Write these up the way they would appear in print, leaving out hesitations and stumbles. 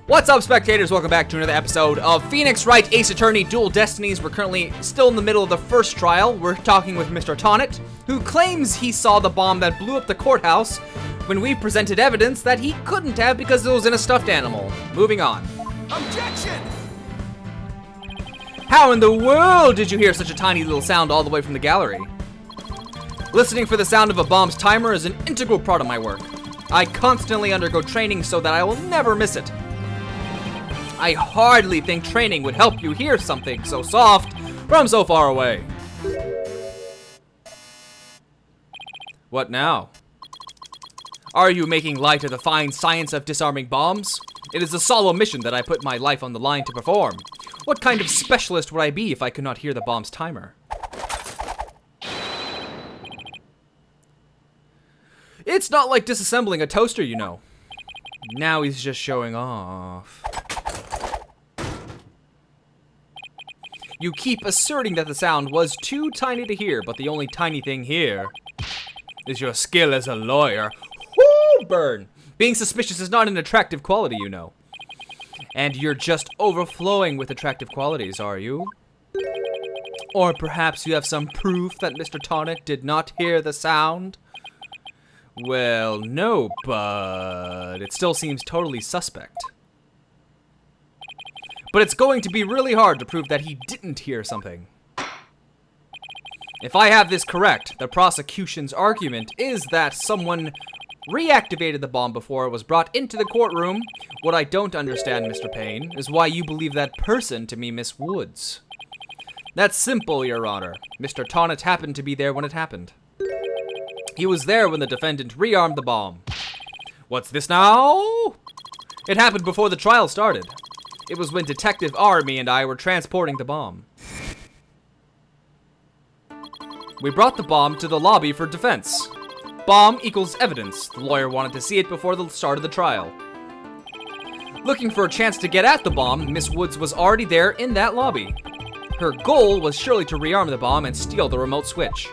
What's up, spectators? Welcome back to another episode of Phoenix Wright Ace Attorney Dual Destinies. We're currently still in the middle of the first trial. We're talking with Mr. Tonnet, who claims he saw the bomb that blew up the courthouse when we presented evidence that he couldn't have because it was in a stuffed animal. Moving on. Objection! How in the world did you hear such a tiny little sound all the way from the gallery? Listening for the sound of a bomb's timer is an integral part of my work. I constantly undergo training so that I will never miss it. I hardly think training would help you hear something so soft from so far away. What now? Are you making light of the fine science of disarming bombs? It is a solemn mission that I put my life on the line to perform. What kind of specialist would I be if I could not hear the bomb's timer? It's not like disassembling a toaster, you know. Now he's just showing off. You keep asserting that the sound was too tiny to hear, but the only tiny thing here is your skill as a lawyer. Woo, burn! Being suspicious is not an attractive quality, you know. And you're just overflowing with attractive qualities, are you? Or perhaps you have some proof that Mr. Tonnet did not hear the sound? Well, no, but it still seems totally suspect. But it's going to be really hard to prove that he didn't hear something. If I have this correct, the prosecution's argument is that someone reactivated the bomb before it was brought into the courtroom. What I don't understand, Mr. Payne, is why you believe that person to be Miss Woods. That's simple, Your Honor. Mr. Tonnet happened to be there when it happened. He was there when the defendant rearmed the bomb. What's this now? It happened before the trial started. It was when Detective Army and I were transporting the bomb. We brought the bomb to the lobby for defense. Bomb equals evidence. The lawyer wanted to see it before the start of the trial. Looking for a chance to get at the bomb, Miss Woods was already there in that lobby. Her goal was surely to rearm the bomb and steal the remote switch.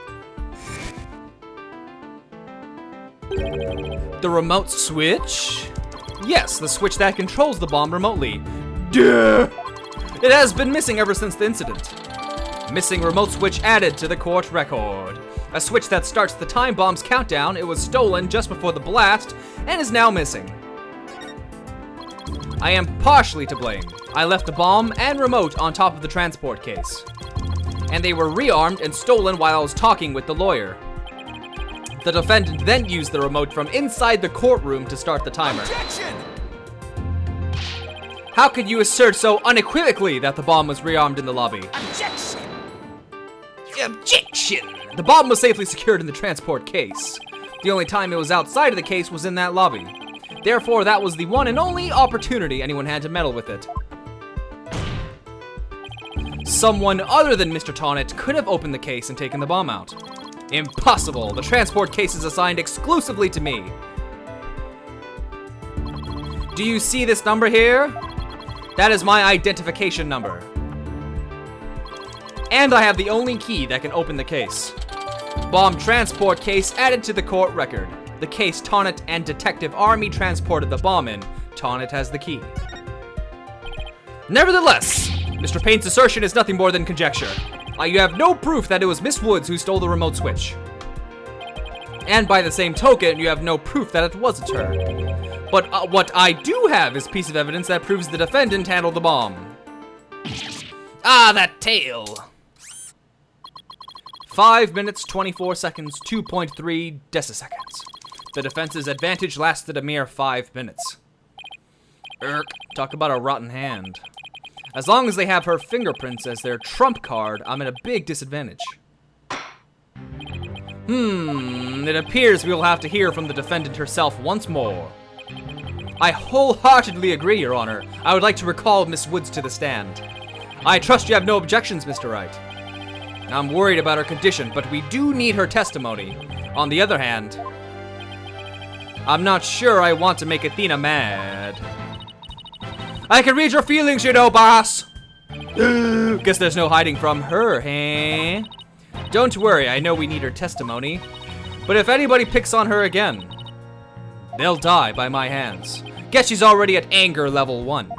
The remote switch? Yes, the switch that controls the bomb remotely. Duh! It has been missing ever since the incident. Missing remote switch added to the court record. A switch that starts the time bomb's countdown. It was stolen just before the blast and is now missing. I am partially to blame. I left the bomb and remote on top of the transport case. And they were rearmed and stolen while I was talking with the lawyer. The defendant then used the remote from inside the courtroom to start the timer. Objection! How could you assert so unequivocally that the bomb was rearmed in the lobby? Objection! Objection! The bomb was safely secured in the transport case. The only time it was outside of the case was in that lobby. Therefore, that was the one and only opportunity anyone had to meddle with it. Someone other than Mr. Tonnet could have opened the case and taken the bomb out. Impossible! The transport case is assigned exclusively to me. Do you see this number here? That is my identification number. And I have the only key that can open the case. Bomb transport case added to the court record. The case Tonnet and Detective Army transported the bomb in. Tonnet has the key. Nevertheless, Mr. Payne's assertion is nothing more than conjecture. You have no proof that it was Miss Woods who stole the remote switch. And by the same token, you have no proof that it wasn't her. But what I do have is a piece of evidence that proves the defendant handled the bomb. Ah, that tail. 5 minutes, 24 seconds, 2.3 deciseconds. The defense's advantage lasted a mere 5 minutes. Talk about a rotten hand. As long as they have her fingerprints as their trump card, I'm at a big disadvantage. It appears we will have to hear from the defendant herself once more. I wholeheartedly agree, Your Honor. I would like to recall Miss Woods to the stand. I trust you have no objections, Mr. Wright. I'm worried about her condition, but we do need her testimony. On the other hand, I'm not sure I want to make Athena mad. I can read your feelings, you know, boss. Guess there's no hiding from her, eh? Don't worry, I know we need her testimony. But if anybody picks on her again, they'll die by my hands. Guess she's already at anger level 1.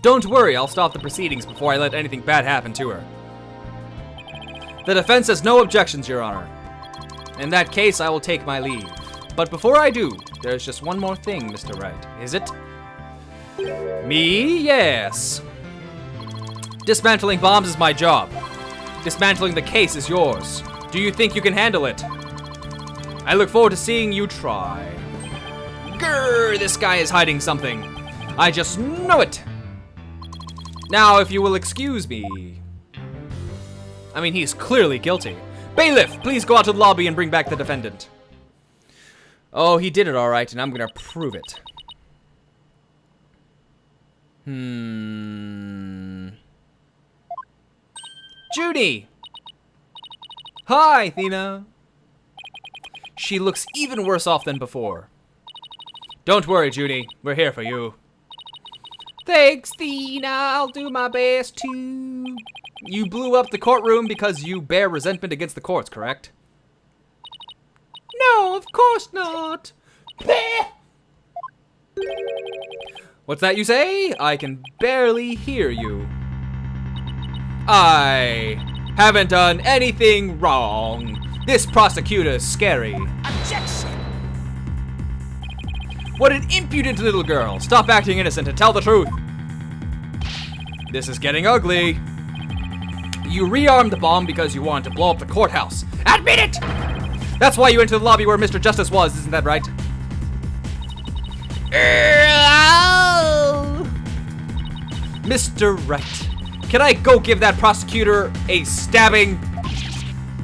Don't worry, I'll stop the proceedings before I let anything bad happen to her. The defense has no objections, Your Honor. In that case, I will take my leave. But before I do, there's just one more thing, Mr. Wright. Is it? Me? Yes. Dismantling bombs is my job. Dismantling the case is yours. Do you think you can handle it? I look forward to seeing you try. Grrr, this guy is hiding something. I just know it. Now, if you will excuse me. I mean, he's clearly guilty. Bailiff, please go out to the lobby and bring back the defendant. Oh, he did it all right, and I'm gonna prove it. Judy! Hi, Athena. She looks even worse off than before. Don't worry, Judy. We're here for you. Thanks, Athena. I'll do my best too. You blew up the courtroom because you bear resentment against the courts, correct? No, of course not. What's that you say? I can barely hear you. I haven't done anything wrong. This prosecutor's scary. Objection! What an impudent little girl. Stop acting innocent and tell the truth. This is getting ugly. You rearmed the bomb because you wanted to blow up the courthouse. Admit it! That's why you went to the lobby where Mr. Justice was, isn't that right? Mr. Wright, can I go give that prosecutor a stabbing?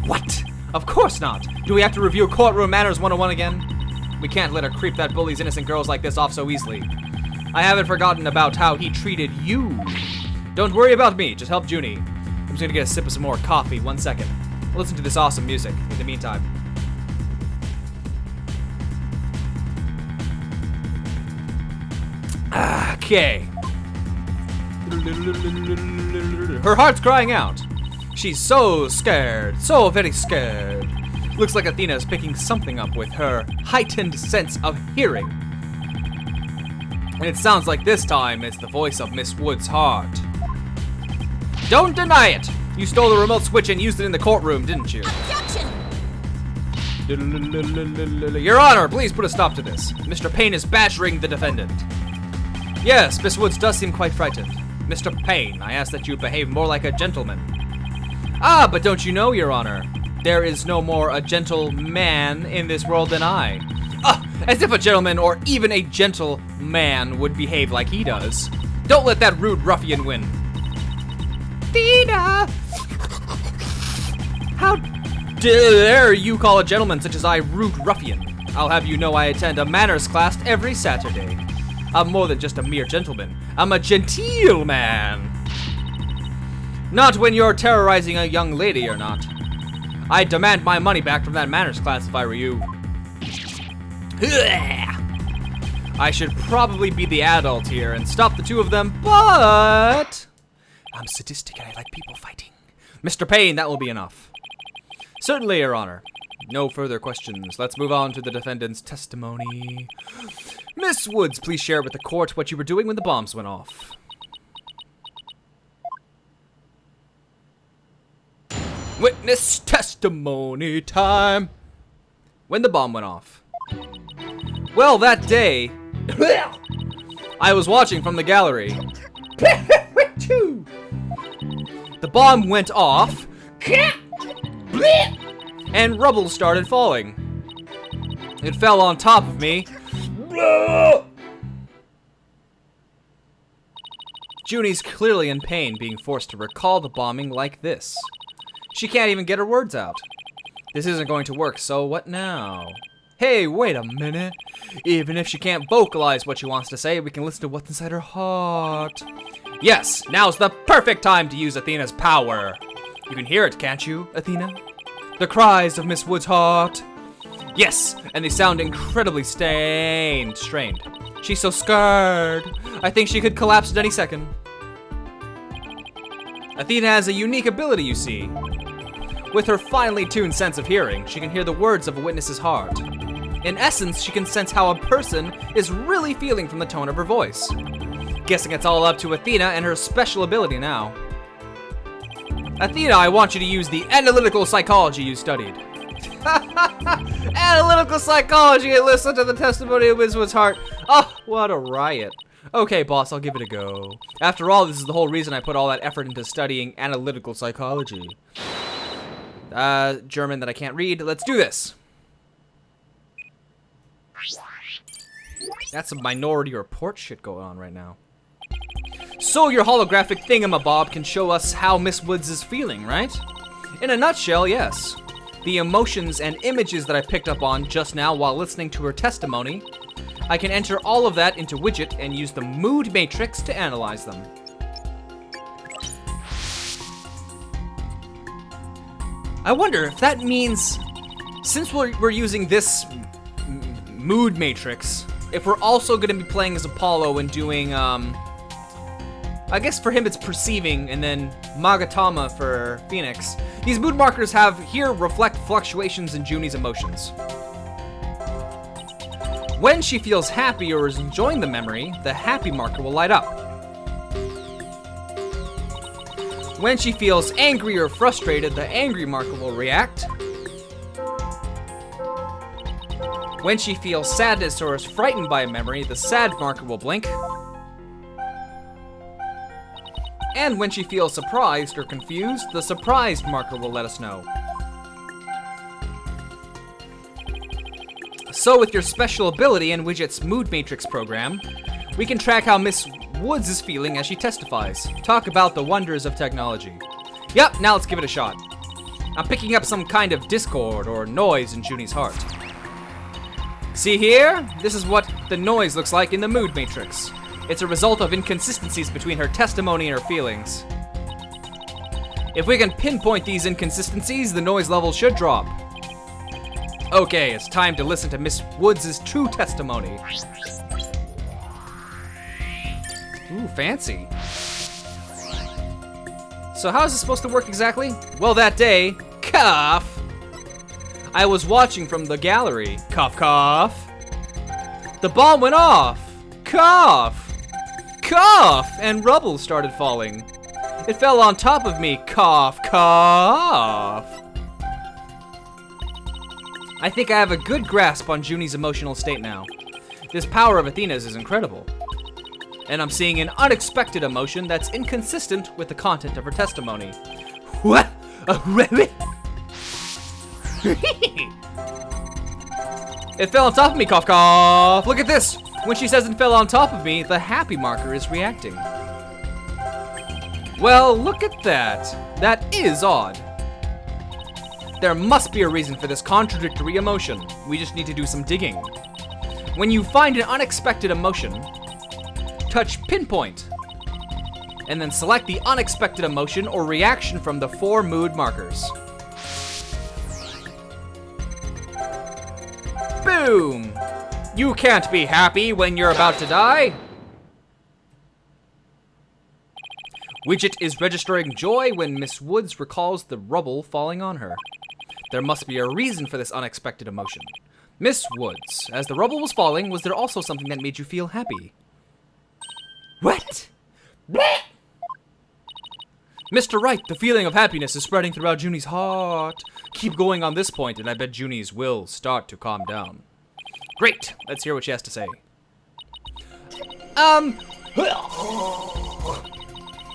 What? Of course not. Do we have to review Courtroom Manners 101 again? We can't let her creep that bullies innocent girls like this off so easily. I haven't forgotten about how he treated you. Don't worry about me, just help Junie. I'm just gonna get a sip of some more coffee, 1 second. Listen to this awesome music in the meantime. Okay. Her heart's crying out. She's so scared, so very scared. Looks like Athena is picking something up with her heightened sense of hearing. And it sounds like this time it's the voice of Miss Wood's heart. Don't deny it! You stole the remote switch and used it in the courtroom, didn't you? Objection! Your Honor, please put a stop to this. Mr. Payne is badgering the defendant. Yes, Miss Woods does seem quite frightened. Mr. Payne, I ask that you behave more like a gentleman. Ah, but don't you know, Your Honor, there is no more a gentle man in this world than I. Ah, as if a gentleman or even a gentle man would behave like he does. Don't let that rude ruffian win. Tina! How dare you call a gentleman such as I rude ruffian? I'll have you know I attend a manners class every Saturday. I'm more than just a mere gentleman. I'm a genteel man. Not when you're terrorizing a young lady or not. I'd demand my money back from that manners class if I were you. I should probably be the adult here and stop the two of them, but I'm sadistic and I like people fighting. Mr. Payne, that will be enough. Certainly, Your Honor. No further questions. Let's move on to the defendant's testimony. Miss Woods, please share with the court what you were doing when the bombs went off. Witness testimony time. When the bomb went off. Well, that day, I was watching from the gallery. The bomb went off, and rubble started falling. It fell on top of me. Junie's clearly in pain being forced to recall the bombing like this. She can't even get her words out. This isn't going to work, so what now? Hey, wait a minute. Even if she can't vocalize what she wants to say, we can listen to what's inside her heart. Yes, now's the perfect time to use Athena's power. You can hear it, can't you, Athena? The cries of Miss Wood's heart. Yes, and they sound incredibly strained. She's so scared. I think she could collapse at any second. Athena has a unique ability, you see. With her finely tuned sense of hearing, she can hear the words of a witness's heart. In essence, she can sense how a person is really feeling from the tone of her voice. Guessing it's all up to Athena and her special ability now. Athena, I want you to use the analytical psychology you studied. Analytical psychology and listen to the testimony of Mizwood's heart. Oh, what a riot. Okay, boss, I'll give it a go. After all, this is the whole reason I put all that effort into studying analytical psychology. German that I can't read. Let's do this. That's some Minority Report shit going on right now. So your holographic thingamabob can show us how Miss Woods is feeling, right? In a nutshell, yes. The emotions and images that I picked up on just now while listening to her testimony, I can enter all of that into Widget and use the mood matrix to analyze them. I wonder if that means, since we're using this mood matrix, if we're also going to be playing as Apollo and doing, I guess for him it's perceiving, and then Magatama for Phoenix. These mood markers here reflect fluctuations in Junie's emotions. When she feels happy or is enjoying the memory, the happy marker will light up. When she feels angry or frustrated, the angry marker will react. When she feels sadness or is frightened by a memory, the sad marker will blink. And when she feels surprised or confused, the surprised marker will let us know. So with your special ability in Widget's Mood Matrix program, we can track how Miss Woods is feeling as she testifies. Talk about the wonders of technology. Yep, now let's give it a shot. I'm picking up some kind of discord or noise in Junie's heart. See here? This is what the noise looks like in the Mood Matrix. It's a result of inconsistencies between her testimony and her feelings. If we can pinpoint these inconsistencies, the noise level should drop. Okay, it's time to listen to Miss Woods' true testimony. Ooh, fancy. So how is this supposed to work exactly? Well, that day, cough, I was watching from the gallery. Cough, cough. The bomb went off. Cough. Cough, and rubble started falling. It fell on top of me. Cough, cough. I think I have a good grasp on Junie's emotional state now. This power of Athena's is incredible. And I'm seeing an unexpected emotion that's inconsistent with the content of her testimony. What? It fell on top of me, cough, cough. Look at this. When she says it fell on top of me, the happy marker is reacting. Well, look at that. That is odd. There must be a reason for this contradictory emotion. We just need to do some digging. When you find an unexpected emotion, touch pinpoint, and then select the unexpected emotion or reaction from the 4 mood markers. Boom! You can't be happy when you're about to die. Widget is registering joy when Miss Woods recalls the rubble falling on her. There must be a reason for this unexpected emotion. Miss Woods, as the rubble was falling, was there also something that made you feel happy? What? Blech! Mr. Wright, the feeling of happiness is spreading throughout Junie's heart. Keep going on this point, and I bet Junie's will start to calm down. Great, let's hear what she has to say.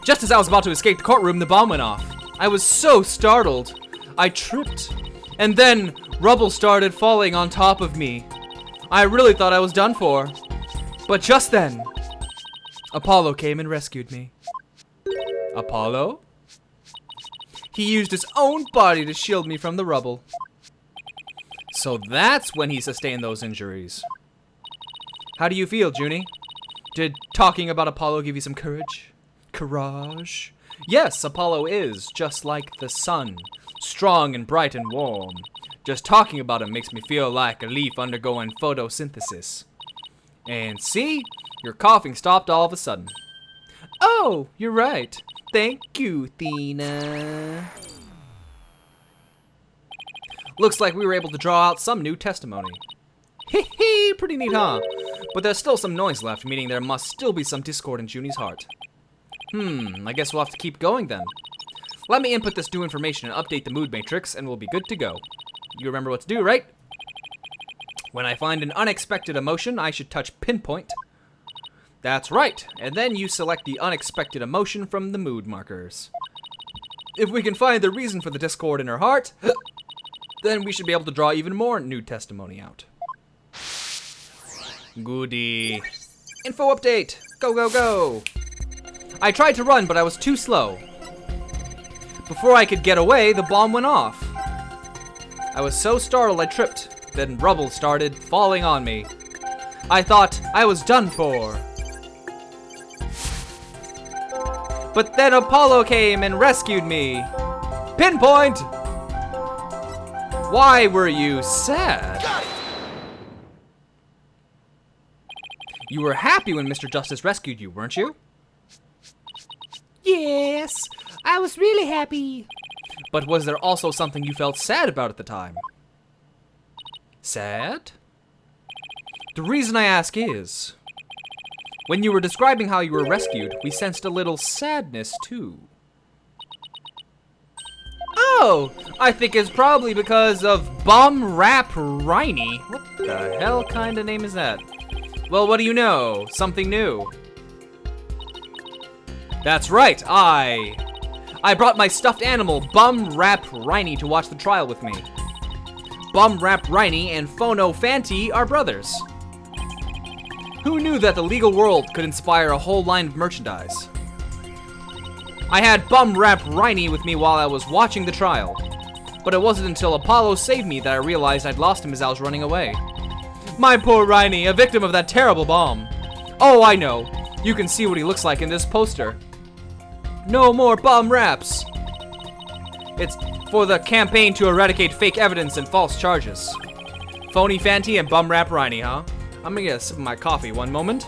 Just as I was about to escape the courtroom, the bomb went off. I was so startled. I tripped, and then rubble started falling on top of me. I really thought I was done for. But just then, Apollo came and rescued me. Apollo? He used his own body to shield me from the rubble. So that's when he sustained those injuries. How do you feel, Junie? Did talking about Apollo give you some courage? Courage? Yes, Apollo is just like the sun. Strong and bright and warm. Just talking about him makes me feel like a leaf undergoing photosynthesis. And see? Your coughing stopped all of a sudden. Oh, you're right. Thank you, Athena. Looks like we were able to draw out some new testimony. Hee hee, pretty neat, huh? But there's still some noise left, meaning there must still be some discord in Junie's heart. I guess we'll have to keep going then. Let me input this new information and update the mood matrix, and we'll be good to go. You remember what to do, right? When I find an unexpected emotion, I should touch pinpoint. That's right, and then you select the unexpected emotion from the mood markers. If we can find the reason for the discord in her heart, then we should be able to draw even more new testimony out. Goody. Info update! Go, go, go! I tried to run, but I was too slow. Before I could get away, the bomb went off. I was so startled I tripped. Then rubble started falling on me. I thought I was done for. But then Apollo came and rescued me. Pinpoint! Why were you sad? You were happy when Mr. Justice rescued you, weren't you? Yes, I was really happy. But was there also something you felt sad about at the time? Sad? The reason I ask is, when you were describing how you were rescued, we sensed a little sadness too. Oh, I think it's probably because of Bum Rap Riney. What the hell kind of name is that? Well, what do you know? Something new. That's right, I brought my stuffed animal, Bum Rap Riney, to watch the trial with me. Bum Rap Riney and Phono Fanty are brothers. Who knew that the legal world could inspire a whole line of merchandise? I had Bum Rap Riney with me while I was watching the trial, but it wasn't until Apollo saved me that I realized I'd lost him as I was running away. My poor Riney, a victim of that terrible bomb. Oh, I know. You can see what he looks like in this poster. No more bum raps. It's for the campaign to eradicate fake evidence and false charges. Phony Fanty and Bum Rap Riney, huh? I'm gonna get a sip of my coffee, one moment.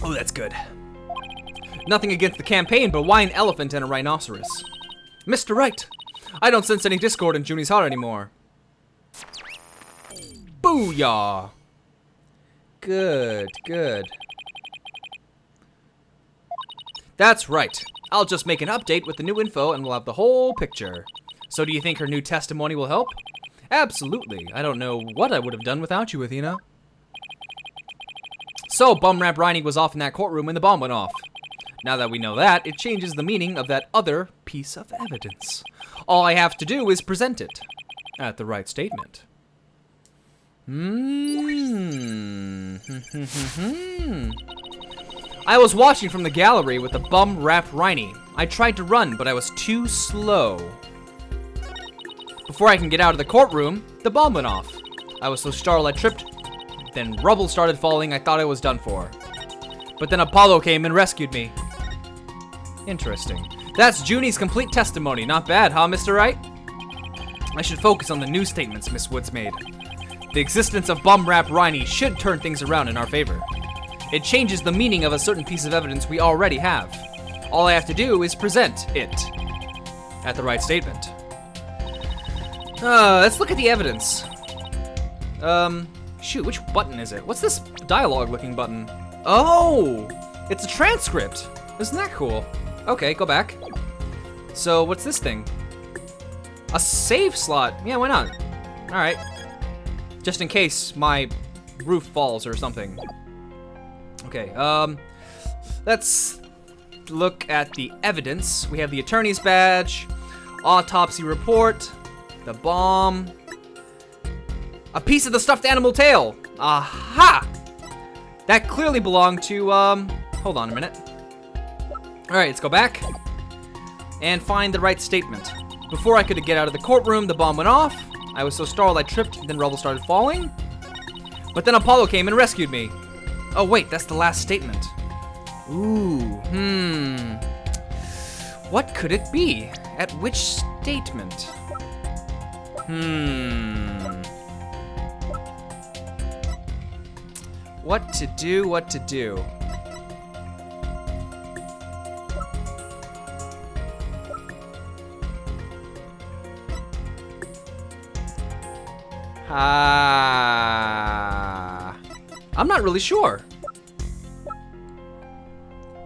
Oh, that's good. Nothing against the campaign, but why an elephant and a rhinoceros? Mr. Wright, I don't sense any discord in Junie's heart anymore. Booyah! Good, good. That's right. I'll just make an update with the new info and we'll have the whole picture. So do you think her new testimony will help? Absolutely. I don't know what I would have done without you, Athena. So, Bum Rap Riney was off in that courtroom when the bomb went off. Now that we know that, it changes the meaning of that other piece of evidence. All I have to do is present it at the right statement. I was watching from the gallery with the Bum Rap Riney. I tried to run, but I was too slow. Before I can get out of the courtroom, the bomb went off. I was so startled I tripped. Then rubble started falling. I thought I was done for. But then Apollo came and rescued me. Interesting. That's Junie's complete testimony. Not bad, huh, Mr. Wright? I should focus on the new statements Miss Woods made. The existence of Bum Rap Riney should turn things around in our favor. It changes the meaning of a certain piece of evidence we already have. All I have to do is present it at the right statement. Let's look at the evidence. Shoot, which button is it? What's this dialogue-looking button? Oh, it's a transcript. Isn't that cool? Okay, go back. So, what's this thing? A save slot. Yeah, why not? All right. Just in case my roof falls or something. Okay, let's look at the evidence. We have the attorney's badge, autopsy report, the bomb, a piece of the stuffed animal tail. Aha! That clearly belonged to, hold on a minute. All right, let's go back and find the right statement. Before I could get out of the courtroom, the bomb went off. I was so startled I tripped, then rubble started falling. But then Apollo came and rescued me. Oh wait, that's the last statement. Ooh, what could it be? At which statement? What to do, what to do? I'm not really sure.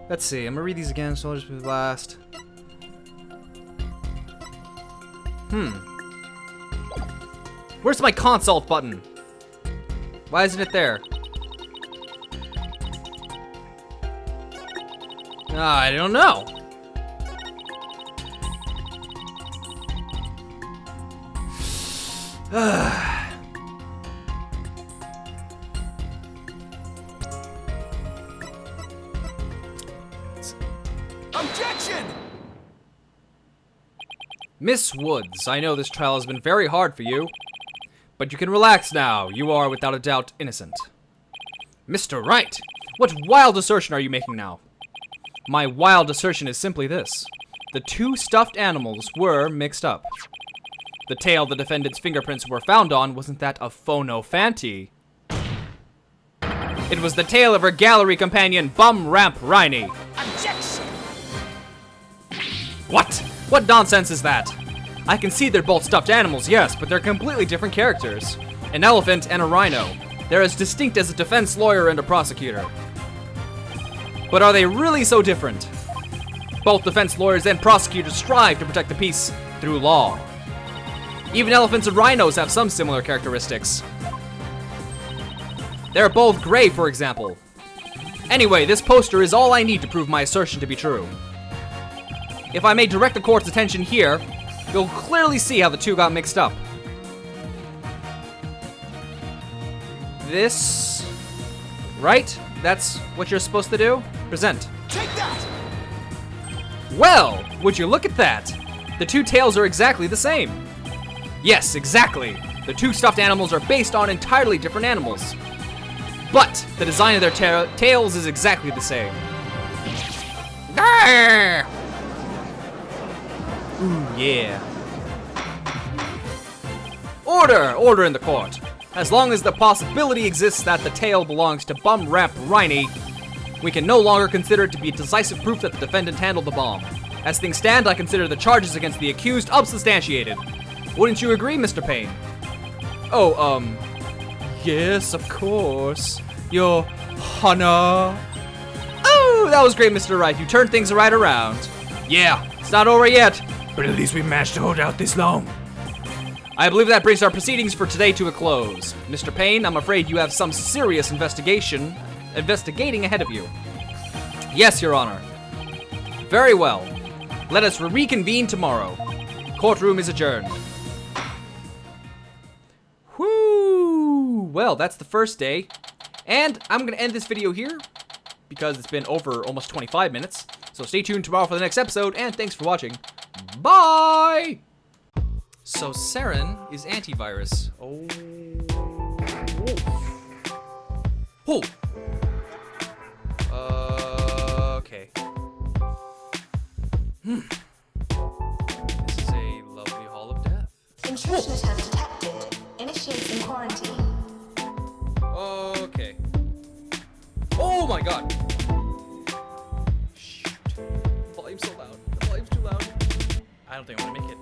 Let's see. I'm gonna read these again, so I'll just be last. Where's my consult button? Why isn't it there? I don't know. Objection! Miss Woods, I know this trial has been very hard for you, but you can relax now. You are, without a doubt, innocent. Mr. Wright, what wild assertion are you making now? My wild assertion is simply this. The two stuffed animals were mixed up. The tail the defendant's fingerprints were found on wasn't that of Phono Fanti. It was the tail of her gallery companion, Bum Ramp Riney. Objection! What? What nonsense is that? I can see they're both stuffed animals, yes, but they're completely different characters. An elephant and a rhino. They're as distinct as a defense lawyer and a prosecutor. But are they really so different? Both defense lawyers and prosecutors strive to protect the peace through law. Even elephants and rhinos have some similar characteristics. They're both gray, for example. Anyway, this poster is all I need to prove my assertion to be true. If I may direct the court's attention here, you'll clearly see how the two got mixed up. This... right? That's what you're supposed to do? Present. Take that! Well, would you look at that? The two tails are exactly the same. Yes, exactly. The two stuffed animals are based on entirely different animals. But the design of their tails is exactly the same. Grrr! Ooh, yeah. Order! Order in the court. As long as the possibility exists that the tail belongs to Bum Ramp Riney, we can no longer consider it to be decisive proof that the defendant handled the bomb. As things stand, I consider the charges against the accused unsubstantiated. Wouldn't you agree, Mr. Payne? Oh, yes, of course. Your honor. Oh, that was great, Mr. Wright. You turned things right around. Yeah, it's not over yet, but at least we managed to hold out this long. I believe that brings our proceedings for today to a close. Mr. Payne, I'm afraid you have some serious investigating ahead of you. Yes, Your Honor. Very well. Let us reconvene tomorrow. Courtroom is adjourned. Whoo! Well, that's the first day. And I'm going to end this video here because it's been over almost 25 minutes. So stay tuned tomorrow for the next episode, and thanks for watching. Bye! So Saren is antivirus. Oh. Oh. Okay. This is a lovely hall of death. Intrusion attempt detected. Initiating quarantine. Okay. Oh my god. Shoot. The volume's so loud. The volume's too loud. I don't think I'm gonna make it.